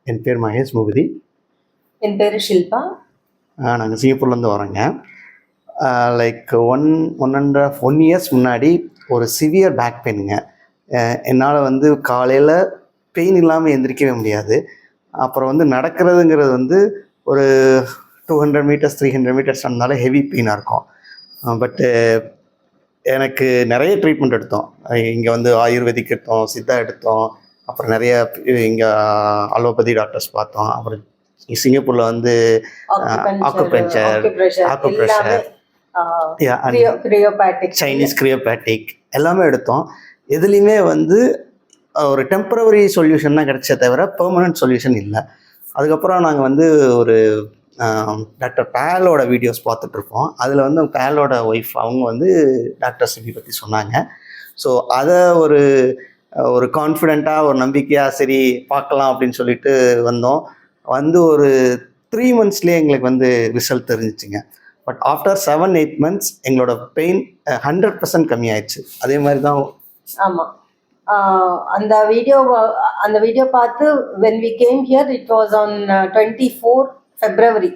என் பேர் மகேஷ் முகுதி. என் பேர் ஷில்பா. நாங்கள் சிங்கப்பூர்லேருந்து வரோங்க. லைக் 1.5 இயர்ஸ் முன்னாடி ஒரு சிவியர் பேக் பெயினுங்க. என்னால் வந்து காலையில் பெயின் இல்லாமல் எந்திரிக்கவே முடியாது. அப்புறம் வந்து நடக்கிறதுங்கிறது வந்து ஒரு 200 மீட்டர்ஸ் 300 மீட்டர்ஸ் நடந்தாலே ஹெவி பெயினாக இருக்கும். பட்டு எனக்கு நிறைய ட்ரீட்மெண்ட் எடுத்தோம். இங்கே வந்து ஆயுர்வேதிக் எடுத்தோம், சித்தா எடுத்தோம், அப்புறம் நிறைய இங்கே அலோபதி டாக்டர்ஸ் பார்த்தோம். அப்புறம் சிங்கப்பூரில் வந்து ஆக்குபஞ்சர், சைனீஸ் கிரியோபேட்டிக் எல்லாமே எடுத்தோம். எதுலேயுமே வந்து ஒரு டெம்பரவரி சொல்யூஷன் தான் கிடைச்சே தவிர பெர்மனன்ட் சொல்யூஷன் இல்லை. அதுக்கப்புறம் நாங்கள் வந்து ஒரு டாக்டர் பேலோட வீடியோஸ் பார்த்துட்ருப்போம். அதில் வந்து பேலோட ஒய்ஃப் அவங்க வந்து டாக்டர் சிபி பற்றி சொன்னாங்க. ஸோ அதை ஒரு கான்ஃபிடெண்ட்டாக ஒரு நம்பிக்கையாக சரி பார்க்கலாம் அப்படின்னு சொல்லிட்டு வந்தோம். வந்து ஒரு 3 monthsலேயே எங்களுக்கு வந்து ரிசல்ட் தெரிஞ்சிச்சுங்க. பட் ஆஃப்டர் 7-8 months எங்களோட பெயின் 100% கம்மியாயிடுச்சு. அதே மாதிரி தான். ஆமாம், அந்த வீடியோ பார்த்து when we came here it was on 24 February.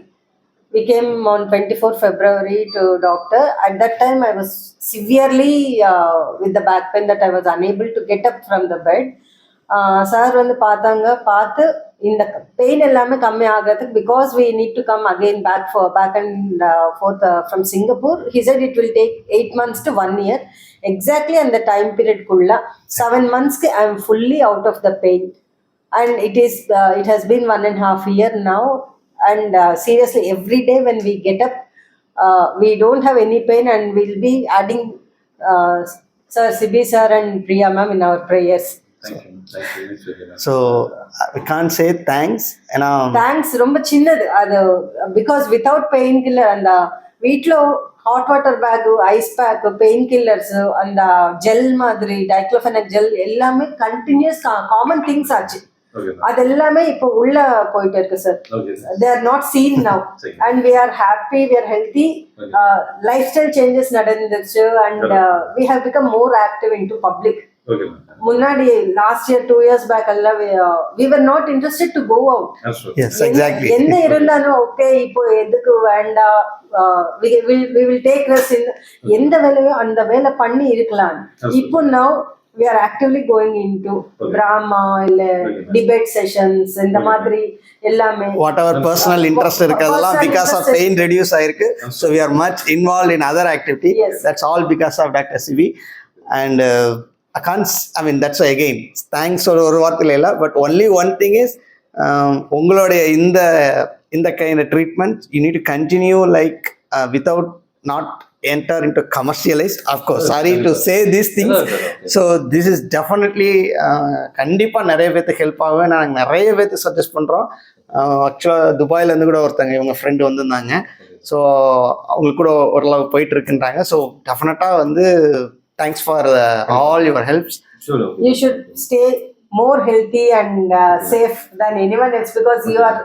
We came on 24 February to doctor. At that time I was severely with the back pain that I was unable to get up from the bed. Sir வந்து பார்த்து இந்த pain எல்லாமே கம்மி ஆகிறதுக்கு because we need to come again back and forth from Singapore. He said it will take 8 months to 1 year. Exactly அந்த time பீரியட்குள்ள 7 monthsக்கு I am fully out of the pain and it has been 1.5 year now. And seriously, every day when we get up, we don't have any pain and we'll be adding Sir Sibi Sir and Priya Ma'am in our prayers. Thank you. So we can't say thanks. Thanks ரொம்ப சின்னது அது, because without pain killer and வீட்டில் hot water bag, ice pack, pain killers, அந்த gel மாதிரி diclofenac gel எல்லாமே continues common things ஆச்சு. அது எல்லாமே இப்போ உள்ள போயிட்டு இருக்கு sir. they are not seen now and we are happy, we are healthy. lifestyle changes நடந்துச்சு and we have become more active into public. முன்னாடி last year 2 years back எல்லாம் we were not interested to go out. Yes, exactly. என்ன இருந்தாலும் okay இப்போ எதுக்கு வேண்டாம், we will take rest in எந்த வேலையோ அந்த வேலை பண்ணி இருக்கலாம். இப்போ now we are actively going into drama இல்ல debate sessions இந்த மாதிரி எல்லாமே whatever personal interest இருக்கதெல்லாம் because of pain reduce ஆயிருக்கு. So we are much involved in other activity. Yes. That's all because of Dr. Sibi. And I mean that's why again thanks ஒரு வார்த்தையில இல்ல, but only one thing is உங்களுடைய இந்த kind of treatment you need to continue like without not enter into commercialized. Of course, sorry to say these things. So this is definitely கண்டிப்பா நிறைய பேருக்கு help ஆகும். நாங்கள் நிறைய பேருக்கு சஜஸ்ட் பண்ணுறோம். ஆக்சுவலாக துபாயிலேருந்து கூட ஒருத்தங்க இவங்க ஃப்ரெண்டு வந்திருந்தாங்க. ஸோ அவங்களுக்கு கூட ஓரளவு போயிட்டு இருக்குன்றாங்க. ஸோ டெஃபினட்டாக வந்து thanks for all your helps. You should stay more healthy and safe than anyone else because you are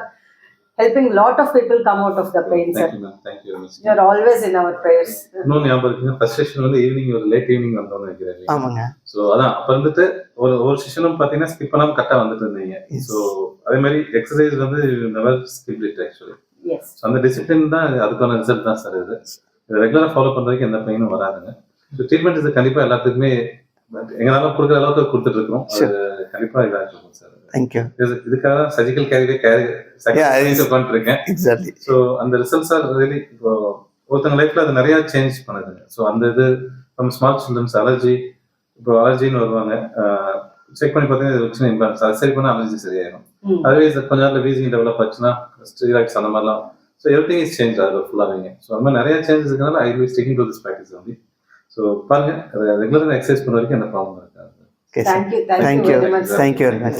helping lot of people come out of the pain. Thank you, ma'am. Thank you very much. You are always in our prayers. இன்னொரு ஞாபகம் இருக்குங்க, first session வந்து evening ஒரு late evening வந்தோம்னு நினைக்கிறேன். ஆமாங்க. So அதான் அப்போ வந்துட்டு ஒரு செஷனும் பார்த்தீங்கன்னா ஸ்கிப் பண்ணாமல் கரெக்டாக வந்துட்டு இருந்தீங்க. ஸோ அதே மாதிரி எக்ஸசைஸ் வந்து never skip it actually. Yes. So அந்த டிசிப்ளின் தான் அதுக்கான ரிசல்ட் தான் சார். இது ரெகுலராக ஃபாலோ பண்ணுறதுக்கு எந்த பெயினும் வராதுங்க. ஸோ ட்ரீட்மெண்ட் இது கண்டிப்பாக எல்லாத்துக்குமே எங்களால் கொடுக்குற அளவுக்கு கொடுத்துட்டு இருக்கோம். அது கண்டிப்பாக இதாக இருக்கும் சார். தேங்க்யூ. இதுக்காக சர்ஜிக்கல் பண்ணிருக்கேன். எக்ஸாக்ட்லி. ஸோ அந்த ரிசல்ட்ஸ் ஆர் ரியலி இப்போ ஒருத்தங்க லைஃப்ல அது நிறைய சேஞ்ச் பண்ணுதுங்க. ஸோ அந்த இது நம்ம ஸ்மால் சில்ட்ரன்ஸ் அலர்ஜின்னு வருவாங்க, செக் பண்ணி பார்த்தீங்கன்னா இது வச்சு இம்பாலன்ஸ் அது சரி பண்ணால் அலர்ஜி சரியாயிடும். அதுவே கொஞ்ச நாள் வீசிங் டெவலப் ஆச்சுன்னா ஸ்டீராய்ட்ஸ் அந்த மாதிரிலாம். ஸோ எவ்ரிதிங் இஸ் சேஞ்ச் ஆகுது ஃபுல்லாக. ஸோ அந்த மாதிரி நிறைய சேஞ்சஸ் இருக்கனால I will sticking to this practice வந்து. ஸோ பாருங்க ரெகுலராக எக்ஸசைஸ் பண்ண வரைக்கும் எந்த ப்ராப்ளம் இருக்காது. Thank you very much.